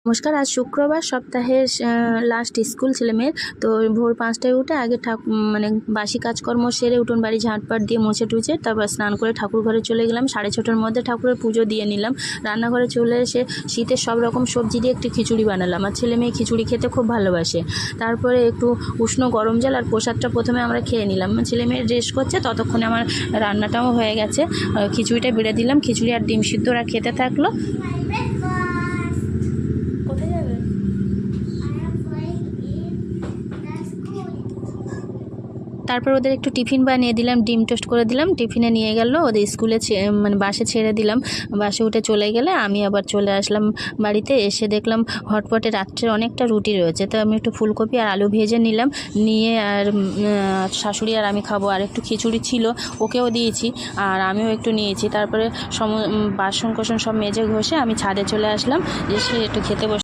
নমস্কার। আজ শুক্রবার, সপ্তাহের লাস্ট স্কুল ছেলেমেয়ের। তো ভোর 5টায় উঠে আগে মানে বাসি কাজকর্ম সেরে উঠোন বাড়ি ঝাঁটপাট দিয়ে মুছে টুছে তারপর স্নান করে ঠাকুর ঘরে চলে গেলাম। 6:30টার মধ্যে ঠাকুরের পুজো দিয়ে নিলাম। রান্নাঘরে চলে এসে শীতের সব রকম সবজি দিয়ে একটু খিচুড়ি বানালাম। আর ছেলে মেয়ে খিচুড়ি খেতে খুব ভালোবাসে। তারপরে একটু উষ্ণ গরম জল আর প্রসাদটা প্রথমে আমরা খেয়ে নিলাম। ছেলে মেয়ে রেস্ট করছে, ততক্ষণে আমার রান্নাটাও হয়ে গেছে। খিচুড়িটা বেড়ে দিলাম। খিচুড়ি আর ডিম সিদ্ধ ওরা খেতে থাকলো। তারপর ওদের একটু টিফিন বানিয়ে দিলাম, ডিম টোস্ট করে দিলাম, টিফিনে নিয়ে গেল। ওদের স্কুলে মানে বাসে ছেড়ে দিলাম। বাসে উঠে চলে গেলে আমি আবার চলে আসলাম বাড়িতে। এসে দেখলাম হটপটে রাত্রে অনেকটা রুটি রয়েছে, তো আমি একটু ফুলকপি আর আলু ভেজে নিলাম। নিয়ে আর শাশুড়ি আর আমি খাবো। আর একটু খিচুড়ি ছিল, ওকেও দিয়েছি আর আমিও একটু নিয়েছি। তারপরে বাসন কোসন সব মেজে ঘষে আমি ছাদে চলে আসলাম। এসে একটু খেতে বসে